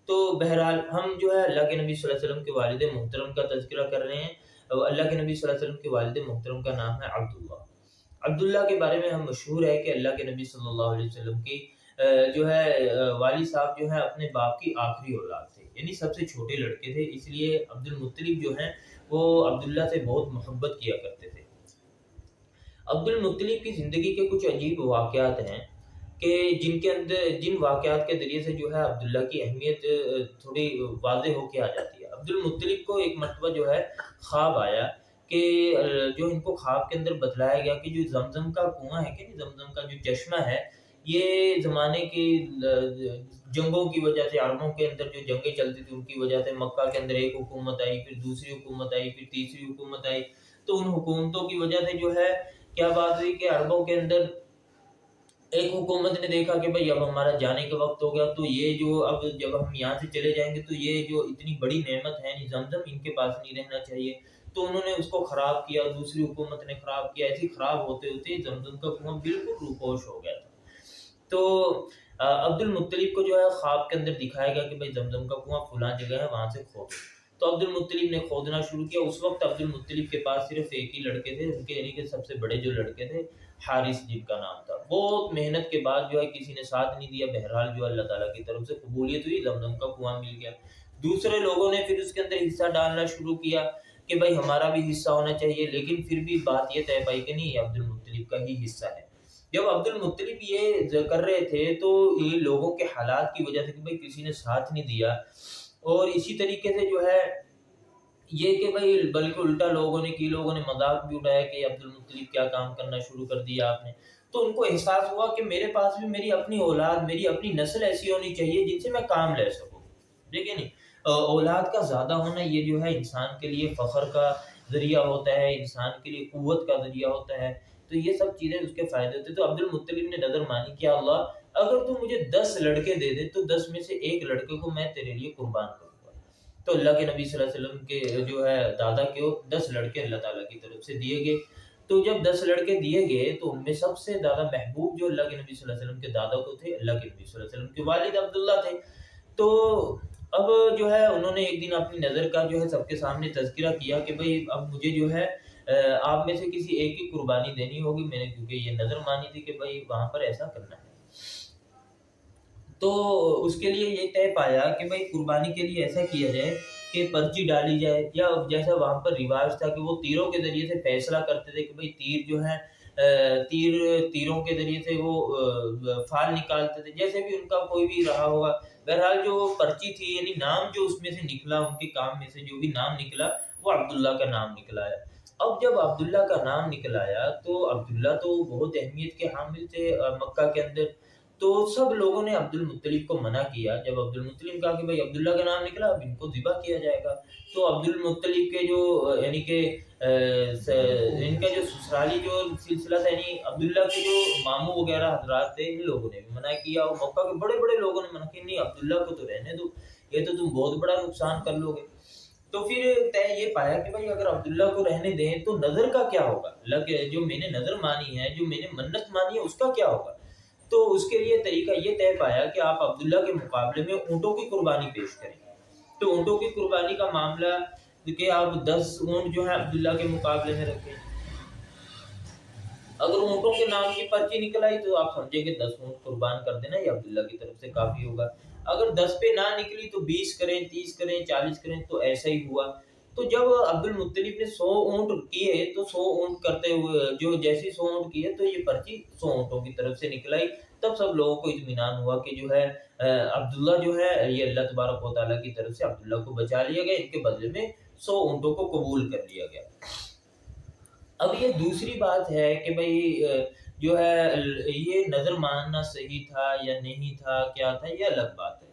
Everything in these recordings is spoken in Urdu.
تو بہرحال ہم جو ہے اللہ کے نبی صلی اللہ علیہ وسلم کے والد محترم کا تذکرہ کر رہے ہیں. اللہ کے نبی صلی اللہ علیہ وسلم کے والد محترم کا نام ہے عبداللہ. عبداللہ کے بارے میں ہم مشہور ہے کہ اللہ کے نبی صلی اللہ علیہ وسلم کی جو ہے والد صاحب جو ہے اپنے باپ کی آخری اولاد تھے، یعنی سب سے چھوٹے لڑکے تھے. اس لیے عبد المطلب جو ہیں وہ عبداللہ سے بہت محبت کیا کرتے تھے. عبد المطلب کی زندگی کے کچھ عجیب واقعات ہیں کہ جن واقعات کے ذریعے سے جو ہے عبداللہ کی اہمیت تھوڑی واضح ہو کے آ جاتی ہے. عبد المطلب کو ایک مرتبہ جو ہے خواب آیا کہ جو ان کو خواب کے اندر بتلایا گیا کہ جو زمزم کا کنواں ہے کہ زمزم کا جو چشمہ ہے، یہ زمانے کی جنگوں کی وجہ سے، عربوں کے اندر جو جنگیں چلتی تھی ان کی وجہ سے مکہ کے اندر ایک حکومت آئی، پھر دوسری حکومت آئی، پھر تیسری حکومت آئی. تو ان حکومتوں کی وجہ سے جو ہے کیا بات ہوئی کہ عربوں کے اندر ایک حکومت نے دیکھا کہ بھئی اب ہمارا جانے کا وقت ہو گیا، تو یہ جو اب جب ہم یہاں سے چلے جائیں گے تو یہ جو اتنی بڑی نعمت ہے زمزم، ان کے پاس نہیں رہنا چاہیے. تو انہوں نے اس کو خراب کیا، دوسری حکومت نے خراب کیا. ایسی خراب ہوتے ہوتے زمزم کا کنواں بالکل روپوش ہو گیا تھا. تو عبد المطلب کو جو ہے خواب کے اندر دکھایا گیا کہ بھئی زمزم کا کنواں فلاں جگہ ہے، وہاں سے کھودو. تو عبد المطلب نے کھودنا شروع کیا. اس وقت عبد المطلب کے پاس صرف ایک ہی لڑکے تھے، ان کے یعنی کہ سب سے بڑے جو لڑکے تھے حارث جن کا نام تھا. بہت محنت کے بعد جو ہے کسی نے ساتھ نہیں دیا، بہرحال جو اللہ تعالیٰ کی طرف سے قبولیت ہوئی، زمزم کا کنواں مل گیا. دوسرے لوگوں نے پھر اس کے اندر حصہ ڈالنا شروع کیا کہ بھائی ہمارا بھی حصہ ہونا چاہیے، لیکن پھر بھی بات یہ طے پائی کہ نہیں، یہ عبد المطلب کا ہی حصہ ہے. جب عبد المطلب یہ کر رہے تھے تو یہ لوگوں کے حالات کی وجہ سے کہ بھائی کسی نے ساتھ نہیں دیا، اور اسی طریقے سے جو ہے یہ کہ بھائی بلکہ الٹا لوگوں نے مذاق بھی اٹھایا کہ عبد المطلب کیا کام کرنا شروع کر دیا آپ نے. تو ان کو احساس ہوا کہ میرے پاس بھی میری اپنی اولاد، میری اپنی نسل ایسی ہونی چاہیے جن سے میں کام لے سکوں. دیکھیں نہیں، اولاد کا زیادہ ہونا یہ جو ہے انسان کے لیے فخر کا ذریعہ ہوتا ہے، انسان کے لیے قوت کا ذریعہ ہوتا ہے. تو یہ سب چیزیں اس کے فائدے ہوتے. تو عبد المطلب نے نظر مانی کہ اللہ اگر تو مجھے 10 لڑکے دے دے تو 10 میں سے ایک لڑکے کو میں تیرے لیے قربان کروں گا. تو اللہ کے نبی صلی اللہ علیہ وسلم کے جو ہے دادا کے 10 لڑکے اللہ تعالیٰ کی طرف سے دیے گئے. تو جب 10 لڑکے دیے گئے تو ان میں سب سے زیادہ محبوب جو اللہ کے نبی صلی اللہ علیہ وسلم کے دادا کو تھے، اللہ کے نبی صلی اللہ علیہ وسلم کے والد عبداللہ تھے. تو اب جو ہے انہوں نے ایک دن اپنی نظر کا جو ہے سب کے سامنے تذکرہ کیا کہ بھئی اب مجھے جو ہے آپ میں سے کسی ایک کی قربانی دینی ہوگی. میں نے کیونکہ یہ نظر مانی تھی کہ بھئی وہاں پر ایسا کرنا ہے. تو اس کے لیے یہ طے پایا کہ بھئی قربانی کے لیے ایسا کیا جائے کہ پرچی ڈالی جائے، یا جیسا وہاں پر رواج تھا کہ وہ تیروں کے ذریعے سے فیصلہ کرتے تھے کہ بھئی تیر جو ہے تیروں کے ذریعے سے وہ فال نکالتے تھے، جیسے بھی ان کا کوئی بھی رہا ہوگا. بہرحال جو پرچی تھی یعنی نام جو اس میں سے نکلا، ان کے کام میں سے جو بھی نام نکلا وہ عبداللہ کا نام نکلا ہے. اب جب عبداللہ کا نام نکل آیا تو عبداللہ تو بہت اہمیت کے حامل تھے مکہ کے اندر. تو سب لوگوں نے عبد المطلب کو منع کیا. جب عبد المطلب کہا کہ بھئی عبداللہ کا نام نکلا اب ان کو ذبح کیا جائے گا، تو عبد المطلب کے جو یعنی کہ ان کا جو سسرالی جو سلسلہ تھا، یعنی عبداللہ کے جو ماموں وغیرہ حضرات تھے، ان لوگوں نے بھی منع کیا، اور مکہ کے بڑے بڑے لوگوں نے منع کیا نہیں عبداللہ کو تو رہنے دو، یہ تو تم بہت بڑا نقصان کر لو گے. تو پھر طے یہ پایا کہ بھئی اگر عبداللہ کو رہنے دیں تو نظر کا کیا ہوگا، جو میں نے نظر مانی ہے، جو میں نے منت مانی ہے، اس کا کیا ہوگا. تو اس کے لیے طریقہ یہ طے پایا کہ آپ عبداللہ کے مقابلے میں اونٹوں کی قربانی پیش کریں. تو اونٹوں کی قربانی کا معاملہ کہ آپ 10 اونٹ جو ہے عبداللہ کے مقابلے میں رکھیں. اگر اونٹوں کے نام کی پرچی نکل آئی تو آپ سمجھیں گے 10 اونٹ قربان کر دینا یہ عبداللہ کی طرف سے کافی ہوگا. اگر 10 پہ نہ نکلی تو 20 کریں، 30 کریں، 40 کریں. تو ایسا ہی ہوا. تو جب عبد المطلب نے 100 اونٹ کیے تو 100 اونٹ کرتے ہوئے جو جیسے 100 اونٹ کیے تو یہ پرچی 100 اونٹوں کی طرف سے نکل آئی. تب سب لوگوں کو اطمینان ہوا کہ جو ہے عبداللہ جو ہے یہ اللہ تبارک و تعالیٰ کی طرف سے عبداللہ کو بچا لیا گیا، ان کے بدلے میں 100 اونٹوں کو قبول کر لیا گیا. اب یہ دوسری بات ہے کہ بھئی جو ہے یہ نظر ماننا صحیح تھا یا نہیں تھا، کیا تھا، یہ الگ بات ہے.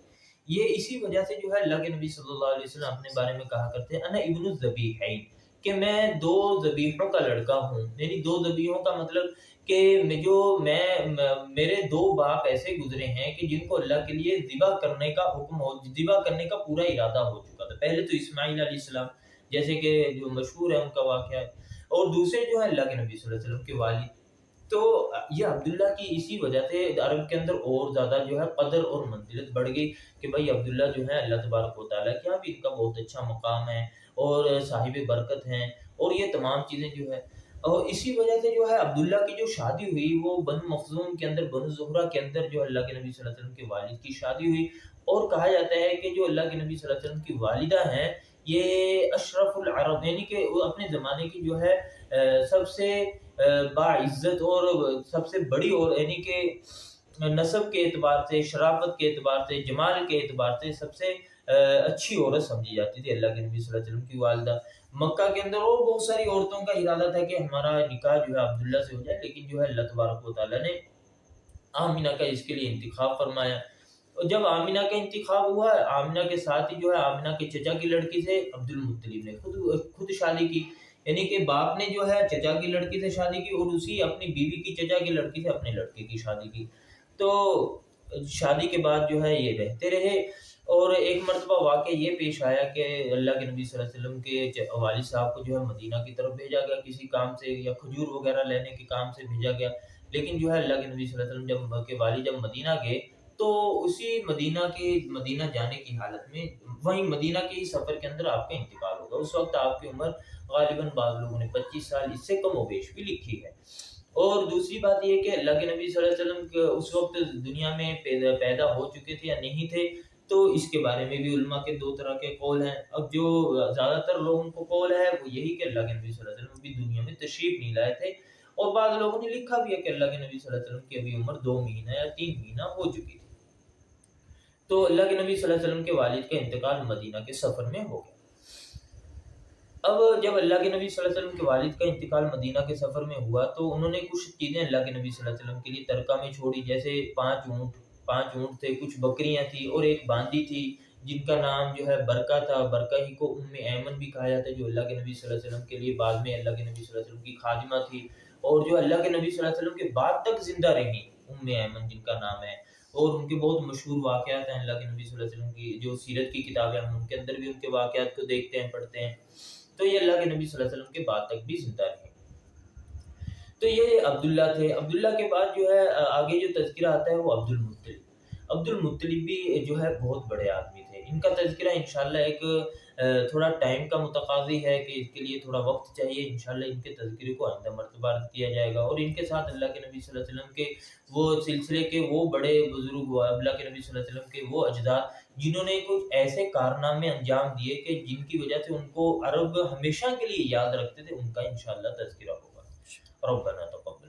یہ اسی وجہ سے جو ہے اللہ کے نبی صلی اللہ علیہ وسلم اپنے بارے میں کہا کرتے ہیں انا ابن الذبیحین، کہ میں 2 ذبیحوں کا لڑکا ہوں. یعنی 2 ذبیحوں کا مطلب کہ میرے 2 باپ ایسے گزرے ہیں کہ جن کو اللہ کے لیے ذبح کرنے کا حکم ہو، ذبح کرنے کا پورا ارادہ ہو چکا تھا. پہلے تو اسماعیل علیہ السلام جیسے کہ جو مشہور ہے ان کا واقعہ، اور دوسرے جو ہے اللہ کے نبی صلی اللہ علیہ وسلم کے والد. تو یہ عبداللہ کی اسی وجہ سے عرب کے اندر اور زیادہ جو ہے قدر اور منزلت بڑھ گئی کہ بھائی عبداللہ جو ہے اللہ تبارک و تعالیٰ کے یہاں بھی ان کا بہت اچھا مقام ہے اور صاحب برکت ہیں اور یہ تمام چیزیں جو ہے، اور اسی وجہ سے جو ہے عبداللہ کی جو شادی ہوئی وہ بنو مخزوم کے اندر، بنو زہرہ کے اندر جو اللہ کے نبی صلی اللہ علیہ وسلم کے والد کی شادی ہوئی، اور کہا جاتا ہے کہ جو اللہ کے نبی صلی اللہ علیہ وسلم کی والدہ ہیں یہ اشرف العرب، یعنی کہ وہ اپنے زمانے کی جو ہے سب سے باعزت اور سب سے بڑی، اور یعنی کہ نسب کے اعتبار سے، شرافت کے اعتبار سے، جمال کے اعتبار سے سب سے اچھی عورت سمجھی جاتی تھی اللہ کے نبی صلی اللہ علیہ وسلم کی والدہ۔ مکہ کے اندر اور بہت ساری عورتوں کا ارادہ تھا کہ ہمارا نکاح جو ہے عبداللہ سے ہو جائے، لیکن جو ہے اللہ تبارک و تعالیٰ نے آمینہ کا اس کے لیے انتخاب فرمایا۔ اور جب آمینہ کا انتخاب ہوا، آمینہ کے ساتھ ہی جو ہے آمینہ کے چچا کی لڑکی سے عبد المطلب نے خود شادی کی، یعنی کہ باپ نے جو ہے چچا کی لڑکی سے شادی کی اور اسی اپنی بیوی کی چچا کی لڑکی سے اپنے لڑکے کی شادی کی۔ تو شادی کے بعد جو ہے یہ رہتے رہے، اور ایک مرتبہ واقعہ یہ پیش آیا کہ اللہ کے نبی صلی اللہ علیہ وسلم کے والد صاحب کو جو ہے مدینہ کی طرف بھیجا گیا کسی کام سے، یا کھجور وغیرہ لینے کے کام سے بھیجا گیا، لیکن جو ہے اللہ کے نبی صلی اللہ علیہ وسلم کے والد جب مدینہ گئے تو اسی مدینہ جانے کی حالت میں وہیں مدینہ کے ہی سفر کے اندر آپ کا انتقال ہوگا۔ اس وقت آپ کی عمر غالباً بعض لوگوں نے 25 سال، اس سے کم و بیش بھی لکھی ہے۔ اور دوسری بات یہ کہ اللہ کے نبی صلی اللہ علیہ وسلم اس وقت دنیا میں پیدا ہو چکے تھے یا نہیں تھے، تو اس کے بارے میں بھی علماء کے دو طرح کے قول ہیں۔ اب جو زیادہ تر لوگوں کو قول ہے وہ یہی کہ اللہ کے نبی صلی اللہ علیہ وسلم بھی دنیا میں تشریف نہیں لائے تھے، اور بعض لوگوں نے لکھا بھی ہے کہ اللہ کے نبی صلی اللہ علیہ وسلم کی ابھی عمر 2 مہینہ یا 3 مہینہ ہو چکی تھی۔ تو اللہ کے نبی صلی اللہ علیہ وسلم کے والد کا انتقال مدینہ کے سفر میں ہو گیا۔ اب جب اللہ کے نبی صلی اللہ علیہ وسلم کے والد کا انتقال مدینہ کے سفر میں ہوا تو انہوں نے کچھ چیزیں اللہ کے نبی صلی اللہ علیہ وسلم کے لیے ترکہ میں چھوڑی، جیسے 5 اونٹ تھے، کچھ بکریاں تھیں اور ایک باندی تھی جن کا نام جو ہے برکہ تھا۔ برکہ ہی کو ایمن بھی کہا جاتا ہے، جو اللہ کے نبی صلی اللہ علیہ وسلم کے لیے بعد میں اللہ کے نبی صلی اللہ علیہ وسلم کی خادمہ تھی، اور جو اللہ کے نبی صلی اللہ علیہ وسلم کے بعد تک زندہ رہی ایمن جن کا نام ہے، اور ان کے بہت مشہور واقعات ہیں اللہ کے نبی صلی اللہ علیہ وسلم کی جو سیرت کی کتابیں ہیں ان کے اندر بھی ان کے واقعات کو دیکھتے ہیں، پڑھتے ہیں۔ تو یہ اللہ کے نبی صلی اللہ علیہ وسلم کے بعد تک بھی زندہ رہے۔ تو یہ عبداللہ تھے۔ عبداللہ کے بعد جو ہے آگے جو تذکرہ آتا ہے وہ عبد المطلب۔ عبد المطلب بھی جو ہے بہت بڑے آدمی تھے۔ ان کا تذکرہ انشاءاللہ ایک تھوڑا ٹائم کا متقاضی ہے کہ اس کے لیے تھوڑا وقت چاہیے، انشاءاللہ ان کے تذکرے کو آئندہ مرتبہ کیا جائے گا، اور ان کے ساتھ اللہ کے نبی صلی اللہ علیہ وسلم کے وہ سلسلے کے وہ بڑے بزرگ، اللہ کے نبی صلی اللہ علیہ وسلم کے وہ اجداد جنہوں نے کچھ ایسے کارنامے انجام دیے کہ جن کی وجہ سے ان کو عرب ہمیشہ کے لیے یاد رکھتے تھے، ان کا انشاءاللہ تذکرہ ہوگا۔ ربنا تقبل